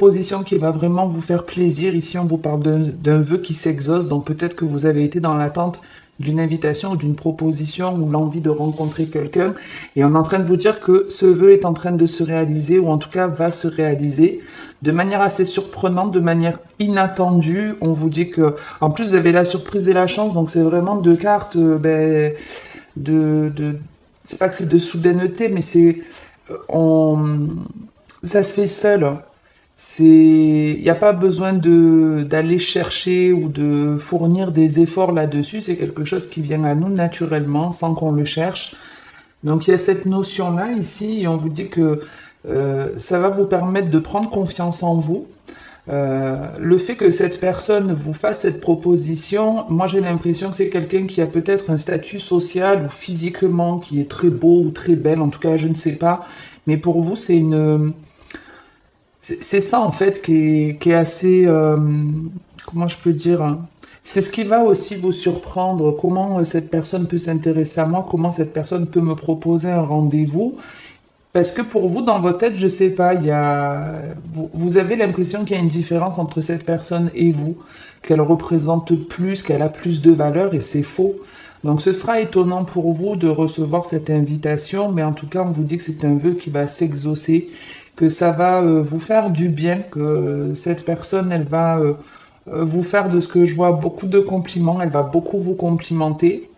proposition qui va vraiment vous faire plaisir. Ici, on vous parle d'un vœu qui s'exauce, donc peut-être que vous avez été dans l'attente d'une invitation ou d'une proposition ou l'envie de rencontrer quelqu'un. Et on est en train de vous dire que ce vœu est en train de se réaliser, ou en tout cas va se réaliser de manière assez surprenante, de manière inattendue. On vous dit que, en plus, vous avez la surprise et la chance, donc c'est vraiment deux cartes, de, c'est pas que c'est de soudaineté, mais c'est, on, ça se fait seul. Il n'y a pas besoin d'aller chercher ou de fournir des efforts là-dessus. C'est quelque chose qui vient à nous naturellement, sans qu'on le cherche. Donc il y a cette notion-là ici, et on vous dit que ça va vous permettre de prendre confiance en vous. Le fait que cette personne vous fasse cette proposition, moi j'ai l'impression que c'est quelqu'un qui a peut-être un statut social ou physiquement qui est très beau ou très belle, en tout cas je ne sais pas, mais pour vous c'est ça en fait qui est assez, comment je peux dire, hein. C'est ce qui va aussi vous surprendre, comment cette personne peut s'intéresser à moi, comment cette personne peut me proposer un rendez-vous. Parce que pour vous, dans votre tête, je sais pas, vous avez l'impression qu'il y a une différence entre cette personne et vous, qu'elle représente plus, qu'elle a plus de valeur, et c'est faux. Donc ce sera étonnant pour vous de recevoir cette invitation, mais en tout cas, on vous dit que c'est un vœu qui va s'exaucer, que ça va vous faire du bien, que cette personne, elle va vous faire, de ce que je vois, beaucoup de compliments, elle va beaucoup vous complimenter.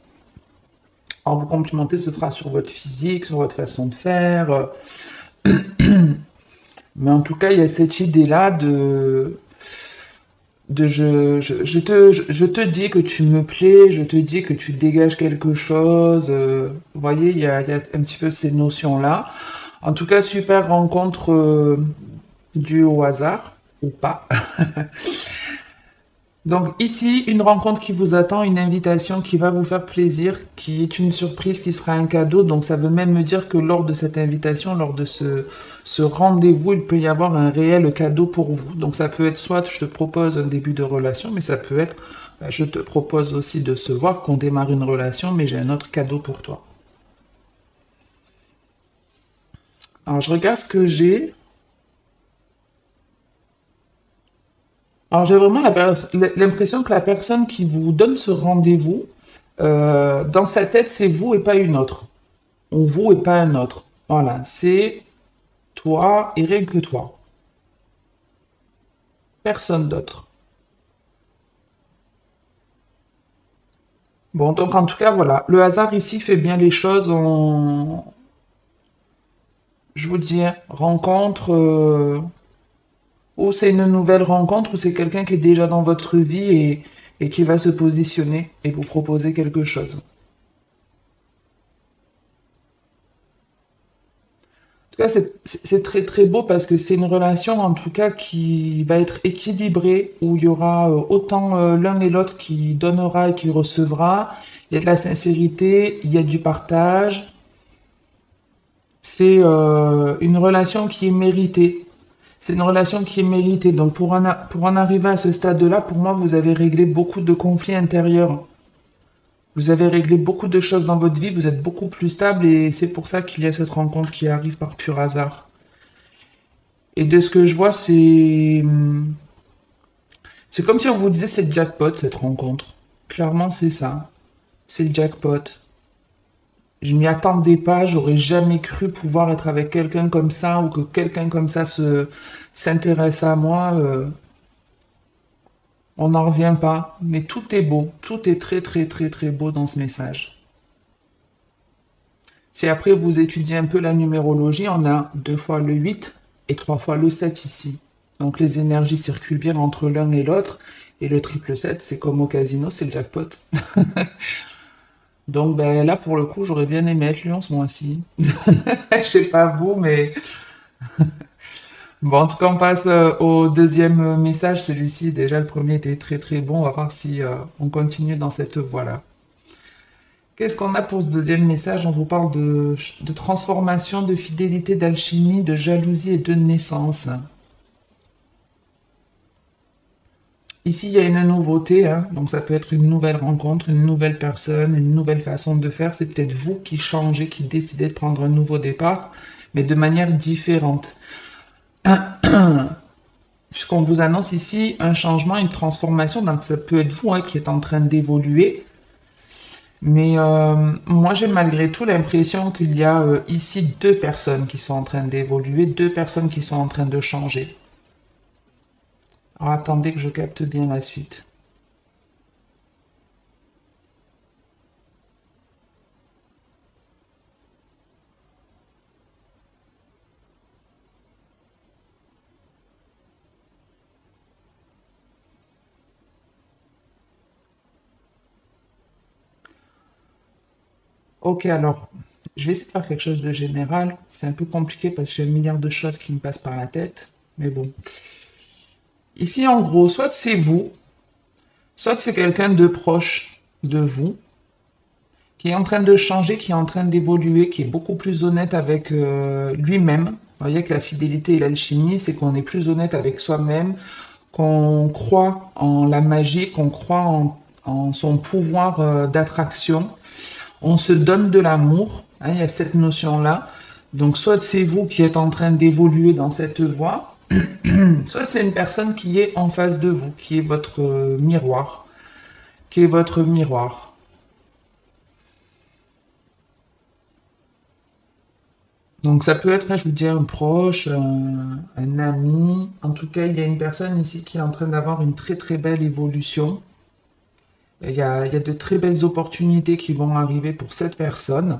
Alors vous complimenter, ce sera sur votre physique, sur votre façon de faire. Mais en tout cas, il y a cette idée-là de je te dis que tu me plais, je te dis que tu dégages quelque chose. Vous voyez, il y a un petit peu ces notions-là. En tout cas, super rencontre due au hasard, ou pas. Donc ici, une rencontre qui vous attend, une invitation qui va vous faire plaisir, qui est une surprise, qui sera un cadeau. Donc ça veut même me dire que lors de cette invitation, lors de ce rendez-vous, il peut y avoir un réel cadeau pour vous. Donc ça peut être soit je te propose un début de relation, mais ça peut être je te propose aussi de se voir, qu'on démarre une relation, mais j'ai un autre cadeau pour toi. Alors je regarde ce que j'ai. Alors j'ai vraiment l'impression que la personne qui vous donne ce rendez-vous, dans sa tête, c'est vous et pas une autre. On vous et pas un autre. Voilà, c'est toi et rien que toi. Personne d'autre. Bon, donc en tout cas, voilà. Le hasard ici fait bien les choses. Je vous dis, hein, rencontre, ou c'est une nouvelle rencontre, ou c'est quelqu'un qui est déjà dans votre vie et qui va se positionner et vous proposer quelque chose. En tout cas, c'est très très beau parce que c'est une relation en tout cas qui va être équilibrée, où il y aura autant l'un et l'autre qui donnera et qui recevra. Il y a de la sincérité, il y a du partage. C'est une relation qui est méritée. C'est une relation qui est méritée. Donc pour en arriver à ce stade-là, pour moi, vous avez réglé beaucoup de conflits intérieurs. Vous avez réglé beaucoup de choses dans votre vie, vous êtes beaucoup plus stable et c'est pour ça qu'il y a cette rencontre qui arrive par pur hasard. Et de ce que je vois, c'est comme si on vous disait c'est le jackpot cette rencontre. Clairement, c'est ça. C'est le jackpot. Je m'y attendais pas, j'aurais jamais cru pouvoir être avec quelqu'un comme ça ou que quelqu'un comme ça se s'intéresse à moi. On n'en revient pas, mais tout est beau, tout est très très très très beau dans ce message. Si après vous étudiez un peu la numérologie, on a deux fois le 8 et trois fois le 7 ici. Donc les énergies circulent bien entre l'un et l'autre. Et le triple 7, c'est comme au casino, c'est le jackpot. Donc ben, là, pour le coup, j'aurais bien aimé être Lyon ce mois-ci. Je sais pas vous, mais bon, en tout cas, on passe au deuxième message. Celui-ci, déjà, le premier était très très bon. On va voir si on continue dans cette voie-là. Qu'est-ce qu'on a pour ce deuxième message? On vous parle de transformation, de fidélité, d'alchimie, de jalousie et de naissance. Ici, il y a une nouveauté, hein. Donc ça peut être une nouvelle rencontre, une nouvelle personne, une nouvelle façon de faire. C'est peut-être vous qui changez, qui décidez de prendre un nouveau départ, mais de manière différente. puisqu'on vous annonce ici un changement, une transformation, donc ça peut être vous hein, qui êtes en train d'évoluer. Mais moi, j'ai malgré tout l'impression qu'il y a ici deux personnes qui sont en train d'évoluer, deux personnes qui sont en train de changer. Alors attendez que je capte bien la suite. Ok, alors, je vais essayer de faire quelque chose de général. C'est un peu compliqué parce que j'ai un milliard de choses qui me passent par la tête. Mais bon. Ici, en gros, soit c'est vous, soit c'est quelqu'un de proche de vous, qui est en train de changer, qui est en train d'évoluer, qui est beaucoup plus honnête avec lui-même. Vous voyez que la fidélité et l'alchimie, c'est qu'on est plus honnête avec soi-même, qu'on croit en la magie, qu'on croit en son pouvoir d'attraction. On se donne de l'amour, hein, il y a cette notion-là. Donc soit c'est vous qui êtes en train d'évoluer dans cette voie, soit c'est une personne qui est en face de vous, qui est votre miroir, qui est votre miroir. Donc ça peut être, hein, je vous dis, un proche, un ami. En tout cas, il y a une personne ici qui est en train d'avoir une très très belle évolution. Il y a de très belles opportunités qui vont arriver pour cette personne.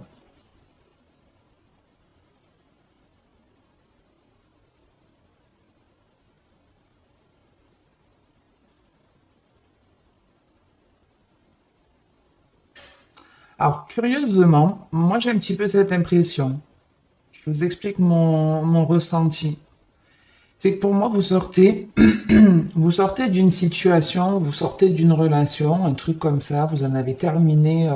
Alors, curieusement, moi j'ai un petit peu cette impression. Je vous explique mon ressenti. C'est que pour moi, vous sortez d'une situation, vous sortez d'une relation, un truc comme ça, vous en avez terminé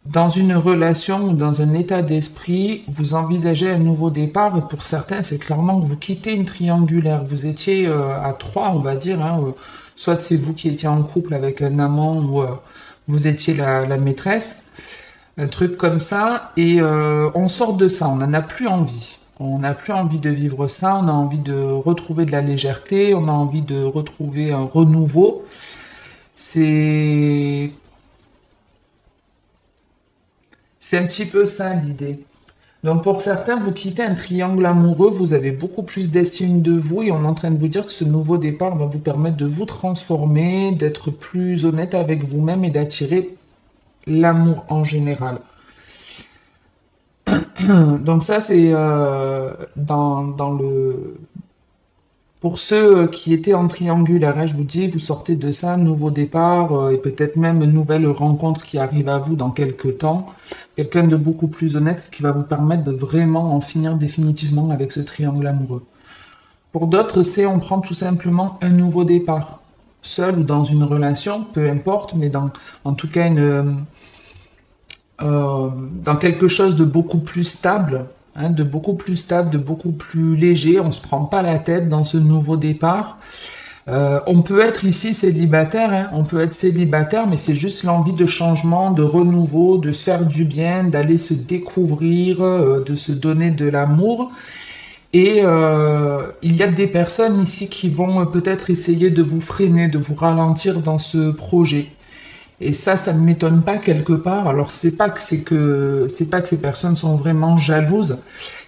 dans une relation ou dans un état d'esprit, vous envisagez un nouveau départ et pour certains, c'est clairement que vous quittez une triangulaire. Vous étiez à trois, on va dire, hein, soit c'est vous qui étiez en couple avec un amant ou vous étiez la maîtresse, un truc comme ça, et on sort de ça, on n'en a plus envie. On n'a plus envie de vivre ça, on a envie de retrouver de la légèreté, on a envie de retrouver un renouveau. C'est c'est un petit peu ça l'idée. Donc pour certains, vous quittez un triangle amoureux, vous avez beaucoup plus d'estime de vous et on est en train de vous dire que ce nouveau départ va vous permettre de vous transformer, d'être plus honnête avec vous-même et d'attirer l'amour en général. Donc ça, c'est dans le... Pour ceux qui étaient en triangulaire, hein, je vous dis, vous sortez de ça, nouveau départ, et peut-être même une nouvelle rencontre qui arrive à vous dans quelques temps. Quelqu'un de beaucoup plus honnête qui va vous permettre de vraiment en finir définitivement avec ce triangle amoureux. Pour d'autres, c'est on prend tout simplement un nouveau départ. Seul ou dans une relation, peu importe, mais en tout cas dans quelque chose de beaucoup plus stable, hein, de beaucoup plus stable, de beaucoup plus léger. On se prend pas la tête dans ce nouveau départ. On peut être ici célibataire, hein, on peut être célibataire, mais c'est juste l'envie de changement, de renouveau, de se faire du bien, d'aller se découvrir, de se donner de l'amour. Et il y a des personnes ici qui vont peut-être essayer de vous freiner, de vous ralentir dans ce projet. Et ça ne m'étonne pas quelque part. Alors c'est pas que ces personnes sont vraiment jalouses,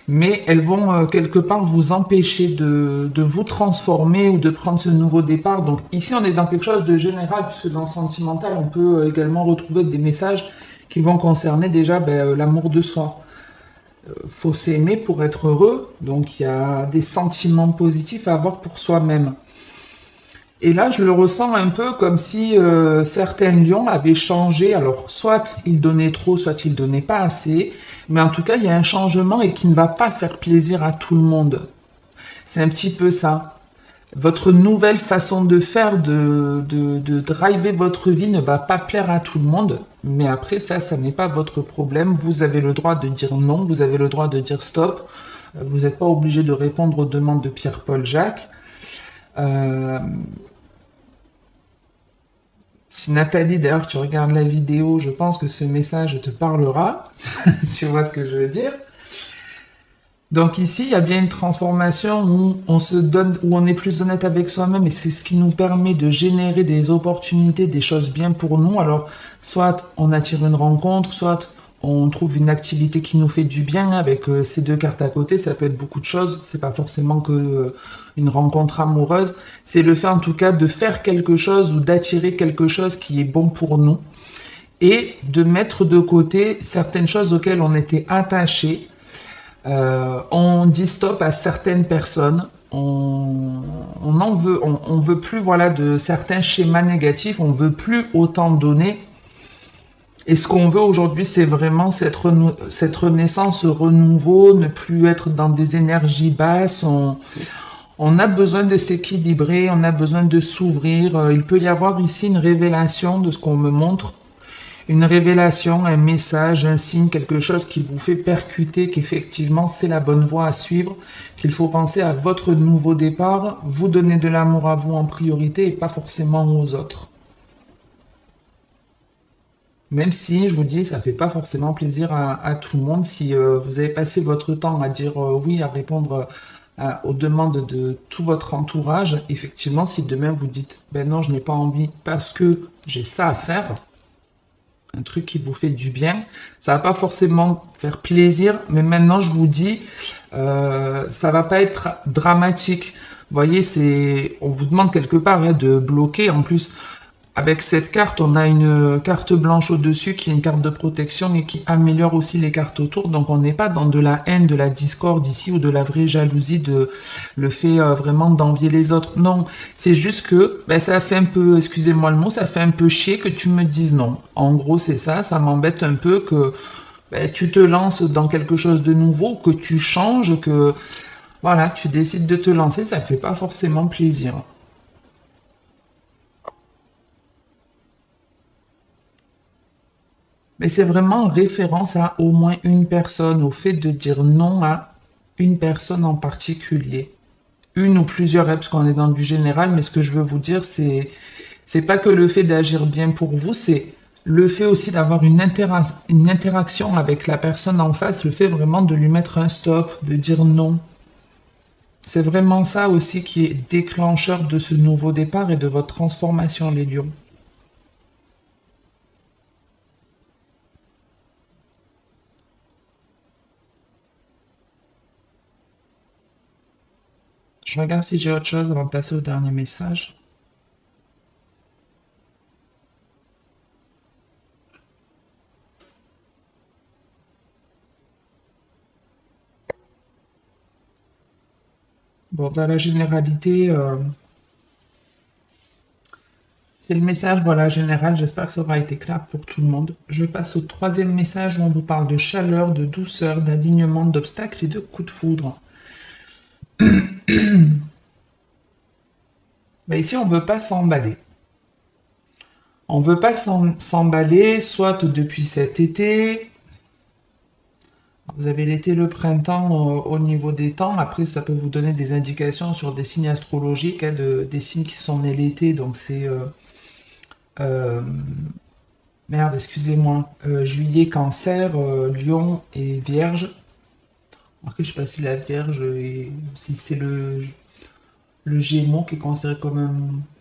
mais elles vont quelque part vous empêcher de vous transformer ou de prendre ce nouveau départ. Donc ici on est dans quelque chose de général, puisque dans le sentimental on peut également retrouver des messages qui vont concerner déjà l'amour de soi. Faut s'aimer pour être heureux, donc il y a des sentiments positifs à avoir pour soi-même. Et là, je le ressens un peu comme si certains lions avaient changé. Alors, soit ils donnaient trop, soit ils donnaient pas assez. Mais en tout cas, il y a un changement et qui ne va pas faire plaisir à tout le monde. C'est un petit peu ça. Votre nouvelle façon de faire, de driver votre vie ne va pas plaire à tout le monde. Mais après, ça n'est pas votre problème. Vous avez le droit de dire non, vous avez le droit de dire stop. Vous n'êtes pas obligé de répondre aux demandes de Pierre-Paul Jacques. Euh, Si Nathalie, d'ailleurs, tu regardes la vidéo, je pense que ce message te parlera, si tu vois ce que je veux dire. Donc ici, il y a bien une transformation où on se donne, où on est plus honnête avec soi-même et c'est ce qui nous permet de générer des opportunités, des choses bien pour nous. Alors, soit on attire une rencontre, soit on trouve une activité qui nous fait du bien avec ces deux cartes à côté. Ça peut être beaucoup de choses. C'est pas forcément que une rencontre amoureuse. C'est le fait en tout cas de faire quelque chose ou d'attirer quelque chose qui est bon pour nous et de mettre de côté certaines choses auxquelles on était attaché. On dit stop à certaines personnes. On en veut, on veut plus voilà de certains schémas négatifs. On veut plus autant donner. Et ce qu'on veut aujourd'hui, c'est vraiment cette renaissance, ce renouveau, ne plus être dans des énergies basses. On a besoin de s'équilibrer, on a besoin de s'ouvrir. Il peut y avoir ici une révélation de ce qu'on me montre, une révélation, un message, un signe, quelque chose qui vous fait percuter qu'effectivement c'est la bonne voie à suivre, qu'il faut penser à votre nouveau départ, vous donner de l'amour à vous en priorité et pas forcément aux autres. Même si, je vous dis, ça fait pas forcément plaisir à tout le monde. Si vous avez passé votre temps à dire oui, à répondre aux demandes de tout votre entourage, effectivement, si demain vous dites, ben non, je n'ai pas envie parce que j'ai ça à faire, un truc qui vous fait du bien. Ça va pas forcément faire plaisir, mais maintenant je vous dis, ça va pas être dramatique. Vous voyez, on vous demande quelque part de bloquer. En plus, avec cette carte, on a une carte blanche au-dessus qui est une carte de protection et qui améliore aussi les cartes autour. Donc on n'est pas dans de la haine, de la discorde ici ou de la vraie jalousie, de le fait vraiment d'envier les autres. Non, c'est juste que ben, ça fait un peu, excusez-moi le mot, ça fait un peu chier que tu me dises non. En gros, c'est ça, ça m'embête un peu que ben, tu te lances dans quelque chose de nouveau, que tu changes, que voilà, tu décides de te lancer, ça fait pas forcément plaisir. Mais c'est vraiment en référence à au moins une personne, au fait de dire non à une personne en particulier. Une ou plusieurs, parce qu'on est dans du général, mais ce que je veux vous dire, c'est pas que le fait d'agir bien pour vous, c'est le fait aussi d'avoir une interaction avec la personne en face, le fait vraiment de lui mettre un stop, de dire non. C'est vraiment ça aussi qui est déclencheur de ce nouveau départ et de votre transformation, les lions. Je regarde si j'ai autre chose avant de passer au dernier message. Bon, dans la généralité, c'est le message, voilà, général. J'espère que ça aura été clair pour tout le monde. Je passe au troisième message où on vous parle de chaleur, de douceur, d'alignement, d'obstacles et de coups de foudre. Mais ici, on ne veut pas s'emballer. On ne veut pas s'emballer, soit depuis cet été. Vous avez l'été, le printemps au niveau des temps. Après, ça peut vous donner des indications sur des signes astrologiques, des signes qui sont nés l'été. Donc, c'est euh, merde, excusez-moi. Juillet, Cancer, Lion et Vierge. Après, je sais pas si la Vierge et si c'est le Gémeaux qui est considéré comme un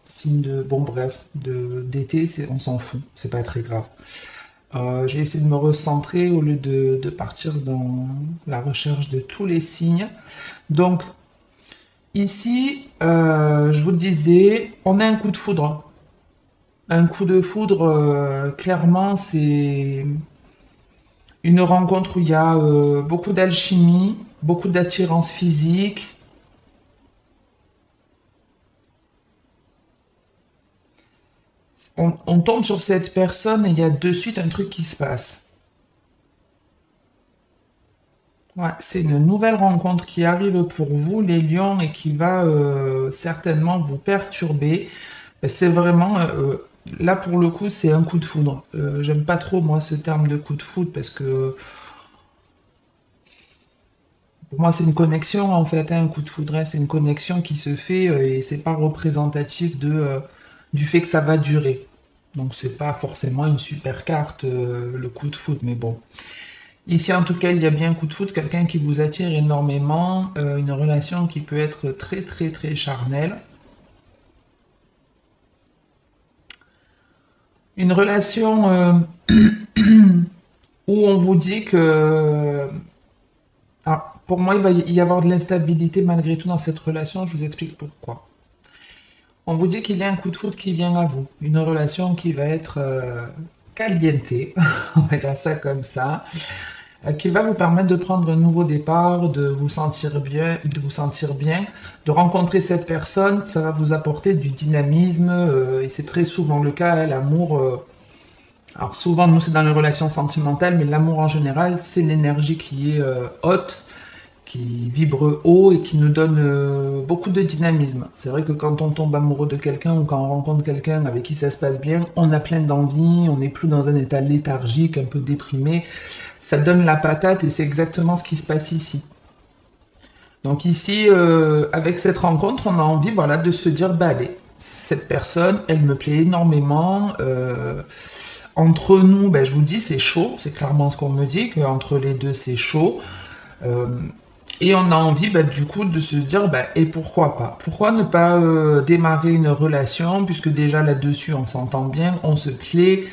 signe de bon bref de d'été, on s'en fout, c'est pas très grave. J'ai essayé de me recentrer au lieu de partir dans la recherche de tous les signes. Donc ici, je vous disais, on a un coup de foudre. Un coup de foudre, clairement, c'est une rencontre où il y a beaucoup d'alchimie, beaucoup d'attirance physique. On tombe sur cette personne et il y a de suite un truc qui se passe. Ouais, c'est une nouvelle rencontre qui arrive pour vous, les lions, et qui va certainement vous perturber. C'est vraiment, là pour le coup, c'est un coup de foudre. J'aime pas trop moi ce terme de coup de foudre parce que pour moi c'est une connexion en fait, hein, un coup de foudre, hein, c'est une connexion qui se fait et c'est pas représentatif du fait que ça va durer. Donc c'est pas forcément une super carte le coup de foudre, mais bon. Ici, en tout cas, il y a bien un coup de foudre, quelqu'un qui vous attire énormément, une relation qui peut être très, très, très charnelle. Une relation où on vous dit que... Alors, pour moi, il va y avoir de l'instabilité malgré tout dans cette relation, je vous explique pourquoi. On vous dit qu'il y a un coup de foudre qui vient à vous, une relation qui va être caliente, on va dire ça comme ça, qui va vous permettre de prendre un nouveau départ, de vous sentir bien, de rencontrer cette personne, ça va vous apporter du dynamisme, et c'est très souvent le cas, hein, l'amour. Alors souvent, nous, c'est dans les relations sentimentales, mais l'amour en général, c'est l'énergie qui est haute, qui vibre haut et qui nous donne beaucoup de dynamisme. C'est vrai que quand on tombe amoureux de quelqu'un ou quand on rencontre quelqu'un avec qui ça se passe bien, on a plein d'envie, on n'est plus dans un état léthargique, un peu déprimé. Ça donne la patate et c'est exactement ce qui se passe ici. Donc ici, avec cette rencontre, on a envie, voilà, de se dire, bah allez, cette personne, elle me plaît énormément. Entre nous, ben, je vous dis, c'est chaud. C'est clairement ce qu'on me dit, qu'entre les deux, c'est chaud. Euh, et on a envie, bah, du coup, de se dire, bah, et pourquoi pas? Pourquoi ne pas démarrer une relation, puisque déjà là-dessus, on s'entend bien, on se plaît,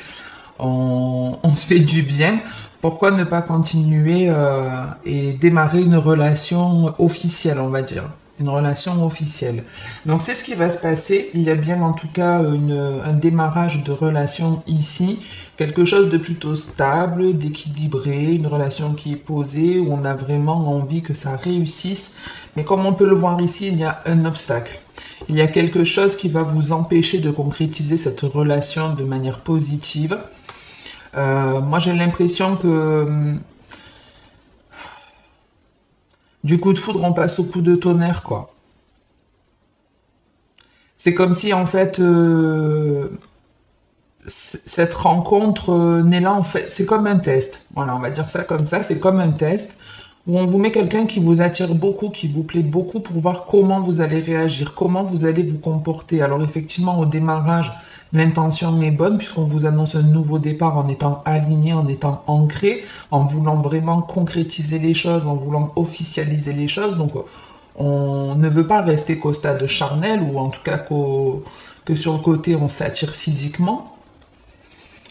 on se fait du bien. Pourquoi ne pas continuer et démarrer une relation officielle, on va dire? Une relation officielle. Donc c'est ce qui va se passer. Il y a bien en tout cas un démarrage de relation ici, quelque chose de plutôt stable, d'équilibré, une relation qui est posée, où on a vraiment envie que ça réussisse. Mais comme on peut le voir ici, il y a un obstacle. Il y a quelque chose qui va vous empêcher de concrétiser cette relation de manière positive. Moi, j'ai l'impression que du coup de foudre, on passe au coup de tonnerre, quoi. C'est comme si, en fait, cette rencontre n'est là, en fait, c'est comme un test. Voilà, on va dire ça comme ça, c'est comme un test où on vous met quelqu'un qui vous attire beaucoup, qui vous plaît beaucoup pour voir comment vous allez réagir, comment vous allez vous comporter. Alors effectivement, au démarrage, l'intention est bonne puisqu'on vous annonce un nouveau départ en étant aligné, en étant ancré, en voulant vraiment concrétiser les choses, en voulant officialiser les choses. Donc on ne veut pas rester qu'au stade charnel ou en tout cas que sur le côté on s'attire physiquement.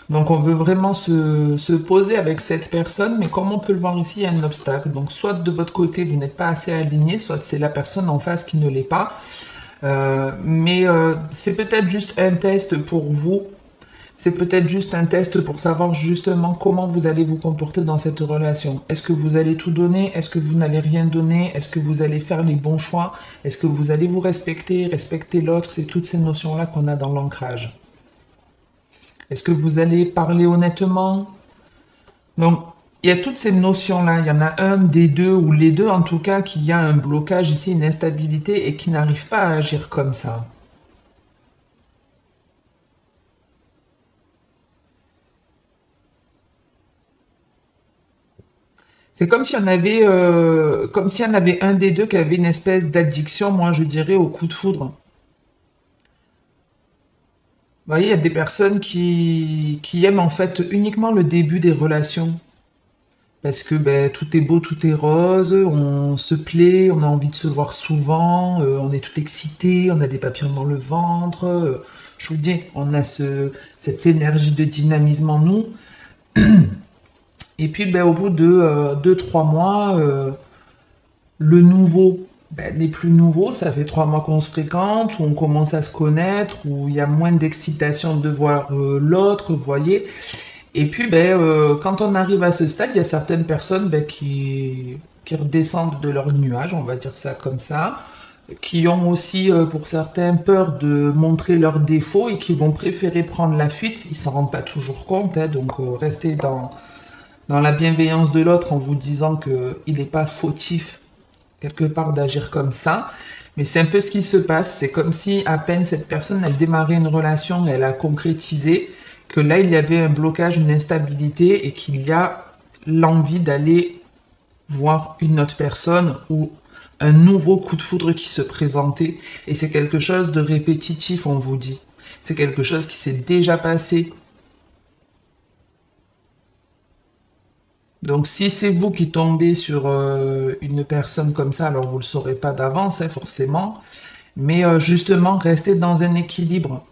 Donc on veut vraiment se poser avec cette personne, mais comme on peut le voir ici, il y a un obstacle. Donc soit de votre côté, vous n'êtes pas assez aligné, soit c'est la personne en face qui ne l'est pas. Mais c'est peut-être juste un test pour vous. C'est peut-être juste un test pour savoir justement comment vous allez vous comporter dans cette relation. Est-ce que vous allez tout donner? Est-ce que vous n'allez rien donner? Est-ce que vous allez faire les bons choix? Est-ce que vous allez vous respecter, respecter l'autre? C'est toutes ces notions-là qu'on a dans l'ancrage. Est-ce que vous allez parler honnêtement? Donc, il y a toutes ces notions-là. Il y en a un des deux, ou les deux en tout cas, qui a un blocage ici, une instabilité, et qui n'arrive pas à agir comme ça. C'est comme si on avait, comme si on avait un des deux qui avait une espèce d'addiction, moi je dirais, au coup de foudre. Vous voyez, il y a des personnes qui aiment en fait uniquement le début des relations. Parce que ben, tout est beau, tout est rose, on se plaît, on a envie de se voir souvent, on est tout excité, on a des papillons dans le ventre. Je vous dis, on a cette énergie de dynamisme en nous. Et puis ben, au bout de 2, 3 mois, le nouveau ben, n'est plus nouveau. Ça fait 3 mois qu'on se fréquente, où on commence à se connaître, où il y a moins d'excitation de voir l'autre, vous voyez. Et puis, ben, quand on arrive à ce stade, il y a certaines personnes ben, qui redescendent de leur nuage, on va dire ça comme ça, qui ont aussi, pour certains, peur de montrer leurs défauts et qui vont préférer prendre la fuite. Ils s'en rendent pas toujours compte, hein, donc restez dans la bienveillance de l'autre en vous disant qu'il n'est pas fautif quelque part d'agir comme ça. Mais c'est un peu ce qui se passe. C'est comme si à peine cette personne, elle démarrait une relation, elle a concrétisé, que là, il y avait un blocage, une instabilité et qu'il y a l'envie d'aller voir une autre personne ou un nouveau coup de foudre qui se présentait. Et c'est quelque chose de répétitif, on vous dit. C'est quelque chose qui s'est déjà passé. Donc si c'est vous qui tombez sur une personne comme ça, alors vous le saurez pas d'avance, hein, forcément, mais justement, restez dans un équilibre.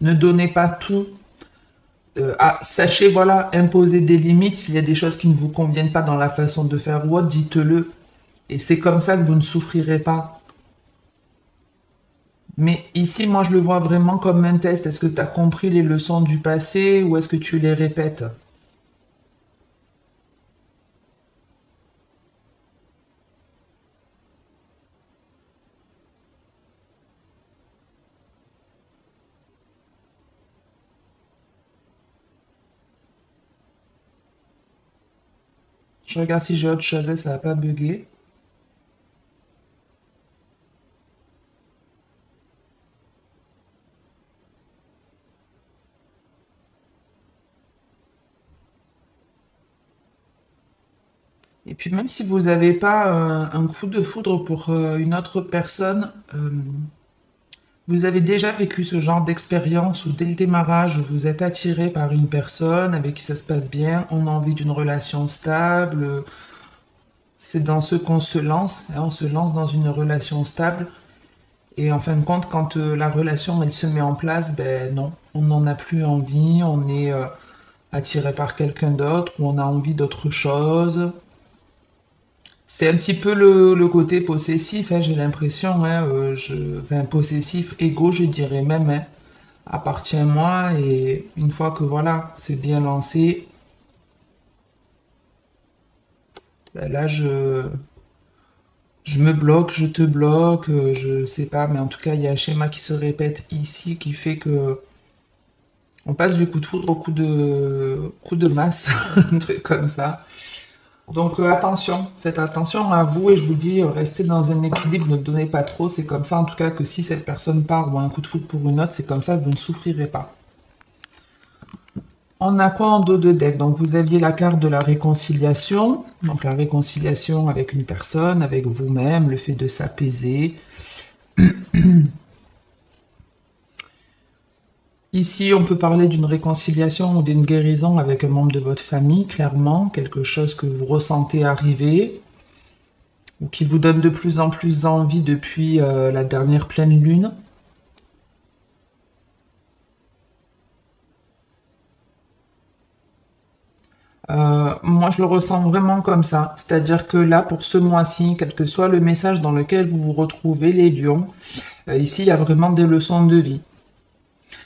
Ne donnez pas tout. Sachez, voilà, imposer des limites. S'il y a des choses qui ne vous conviennent pas dans la façon de faire ou autre, dites-le. Et c'est comme ça que vous ne souffrirez pas. Mais ici, moi, je le vois vraiment comme un test. Est-ce que tu as compris les leçons du passé ou est-ce que tu les répètes? Je regarde si j'ai autre chose, ça va pas bugger. Et puis même si vous n'avez pas un coup de foudre pour une autre personne, vous avez déjà vécu ce genre d'expérience où dès le démarrage, vous êtes attiré par une personne avec qui ça se passe bien, on a envie d'une relation stable. C'est dans ce qu'on se lance, hein, on se lance dans une relation stable. Et en fin de compte, quand la relation elle se met en place, ben non, on n'en a plus envie, on est attiré par quelqu'un d'autre ou on a envie d'autre chose. C'est un petit peu le côté possessif, hein, j'ai l'impression, hein, enfin, possessif, égo, je dirais même, hein, appartient-moi, et une fois que voilà, c'est bien lancé, ben là, je me bloque, je te bloque, je sais pas, mais en tout cas, il y a un schéma qui se répète ici qui fait que on passe du coup de foudre au coup de masse, un truc comme ça. Donc attention, faites attention à vous et je vous dis, restez dans un équilibre, ne donnez pas trop. C'est comme ça en tout cas que si cette personne part ou a un coup de foudre pour une autre, c'est comme ça que vous ne souffrirez pas. On a quoi en dos de deck? Donc vous aviez la carte de la réconciliation, donc la réconciliation avec une personne, avec vous-même, le fait de s'apaiser. Ici, on peut parler d'une réconciliation ou d'une guérison avec un membre de votre famille, clairement, quelque chose que vous ressentez arriver, ou qui vous donne de plus en plus envie depuis la dernière pleine lune. Moi, je le ressens vraiment comme ça. C'est-à-dire que là, pour ce mois-ci, quel que soit le message dans lequel vous vous retrouvez, les lions, ici, il y a vraiment des leçons de vie.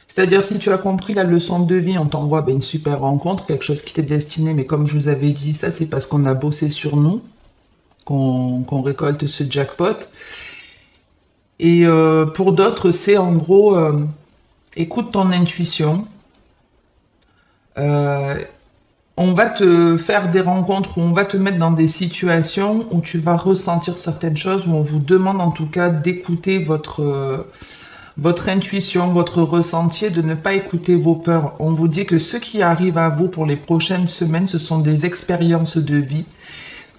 C'est-à-dire, si tu as compris la leçon de vie, on t'envoie une super rencontre, quelque chose qui t'est destiné, mais comme je vous avais dit, ça, c'est parce qu'on a bossé sur nous, qu'on récolte ce jackpot. Et pour d'autres, c'est en gros, écoute ton intuition. Euh, on va te faire des rencontres où on va te mettre dans des situations où tu vas ressentir certaines choses, où on vous demande en tout cas d'écouter votre intuition, votre ressenti, de ne pas écouter vos peurs. On vous dit que ce qui arrive à vous pour les prochaines semaines, ce sont des expériences de vie,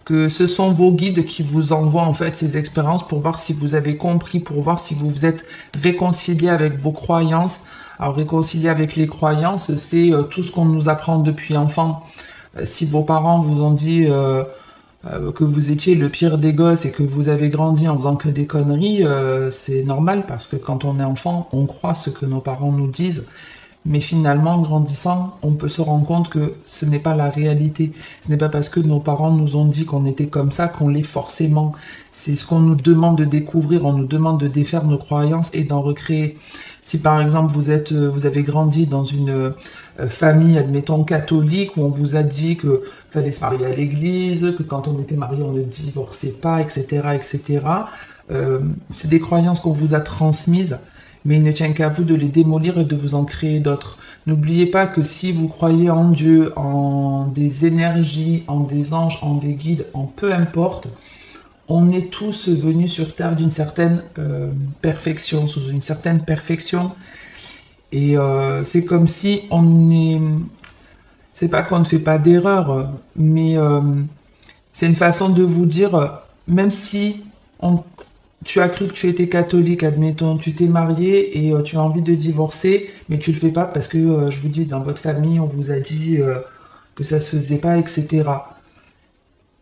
que ce sont vos guides qui vous envoient en fait ces expériences pour voir si vous avez compris, pour voir si vous vous êtes réconcilié avec vos croyances. Alors réconcilier avec les croyances, c'est tout ce qu'on nous apprend depuis enfant. Si vos parents vous ont dit que vous étiez le pire des gosses et que vous avez grandi en faisant que des conneries, c'est normal parce que quand on est enfant, on croit ce que nos parents nous disent. Mais finalement, en grandissant, on peut se rendre compte que ce n'est pas la réalité. Ce n'est pas parce que nos parents nous ont dit qu'on était comme ça qu'on l'est forcément. C'est ce qu'on nous demande de découvrir. On nous demande de défaire nos croyances et d'en recréer. Si par exemple vous avez grandi dans une famille, admettons catholique, où on vous a dit que fallait se marier à l'église, que quand on était marié on ne divorçait pas, etc., etc. C'est des croyances qu'on vous a transmises mais il ne tient qu'à vous de les démolir et de vous en créer d'autres. N'oubliez pas que si vous croyez en Dieu, en des énergies, en des anges, en des guides, en peu importe, on est tous venus sur Terre d'une certaine perfection, sous une certaine perfection. Et c'est comme si on est... C'est pas qu'on ne fait pas d'erreur, mais c'est une façon de vous dire, même si on tu as cru que tu étais catholique, admettons, tu t'es marié et tu as envie de divorcer, mais tu le fais pas parce que, je vous dis, dans votre famille, on vous a dit que ça se faisait pas, etc.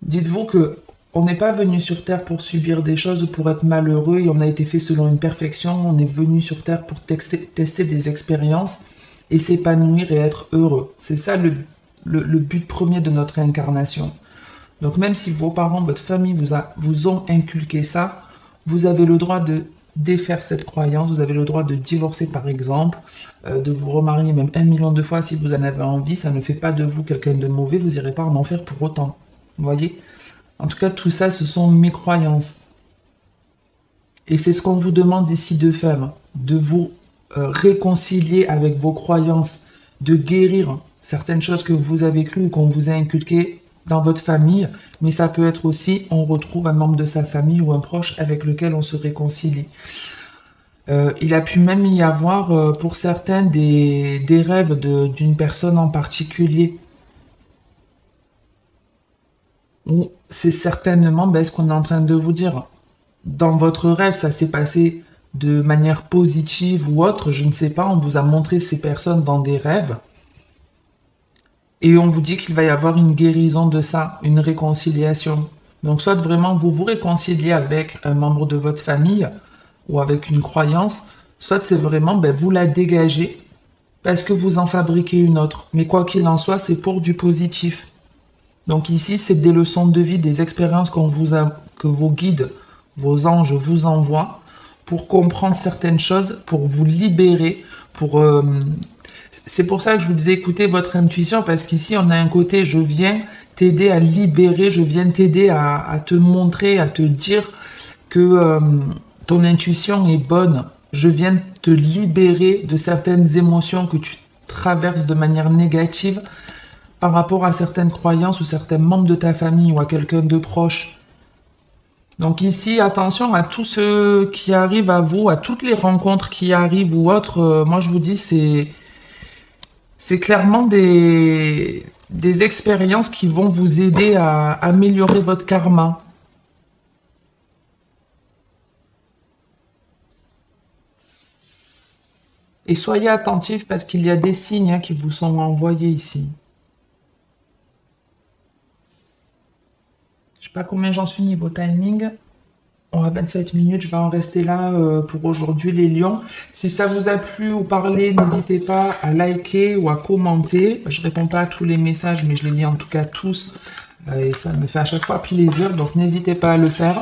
Dites-vous que on n'est pas venu sur Terre pour subir des choses ou pour être malheureux et on a été fait selon une perfection. On est venu sur Terre pour tester des expériences et s'épanouir et être heureux. C'est ça le but premier de notre incarnation. Donc même si vos parents, votre famille vous ont inculqué ça, vous avez le droit de défaire cette croyance, vous avez le droit de divorcer par exemple, de vous remarier même 1 million de fois si vous en avez envie, ça ne fait pas de vous quelqu'un de mauvais, vous n'irez pas en enfer pour autant. Vous voyez? En tout cas, tout ça, ce sont mes croyances. Et c'est ce qu'on vous demande ici de faire, de vous réconcilier avec vos croyances, de guérir certaines choses que vous avez crues ou qu'on vous a inculquées dans votre famille, mais ça peut être aussi, on retrouve un membre de sa famille ou un proche avec lequel on se réconcilie. Il a pu même y avoir, pour certains, des rêves d'une personne en particulier. Ou c'est certainement ce qu'on est en train de vous dire. Dans votre rêve, ça s'est passé de manière positive ou autre, je ne sais pas, on vous a montré ces personnes dans des rêves. Et on vous dit qu'il va y avoir une guérison de ça, une réconciliation. Donc soit vraiment vous vous réconciliez avec un membre de votre famille ou avec une croyance, soit c'est vraiment vous la dégagez parce que vous en fabriquez une autre. Mais quoi qu'il en soit, c'est pour du positif. Donc ici, c'est des leçons de vie, des expériences que vos guides, vos anges vous envoient pour comprendre certaines choses, pour vous libérer, c'est pour ça que je vous disais, écoutez votre intuition, parce qu'ici, on a un côté, je viens t'aider à libérer, je viens t'aider à te montrer, à te dire que ton intuition est bonne. Je viens te libérer de certaines émotions que tu traverses de manière négative par rapport à certaines croyances ou certains membres de ta famille ou à quelqu'un de proche. Donc ici, attention à tout ce qui arrive à vous, à toutes les rencontres qui arrivent ou autres. Moi, je vous dis, c'est clairement des expériences qui vont vous aider à améliorer votre karma. Et soyez attentifs parce qu'il y a des signes qui vous sont envoyés ici. Je sais pas combien j'en suis niveau timing. On a 27 minutes, je vais en rester là pour aujourd'hui les lions. Si ça vous a plu ou parlé, n'hésitez pas à liker ou à commenter. Je réponds pas à tous les messages, mais je les lis en tout cas tous. Et ça me fait à chaque fois plaisir, donc n'hésitez pas à le faire.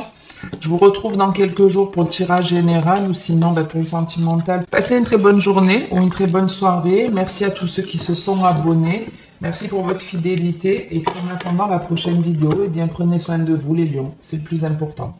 Je vous retrouve dans quelques jours pour le tirage général ou sinon pour le sentimental. Passez une très bonne journée ou une très bonne soirée. Merci à tous ceux qui se sont abonnés. Merci pour votre fidélité. Et puis en attendant la prochaine vidéo, prenez soin de vous les lions. C'est le plus important.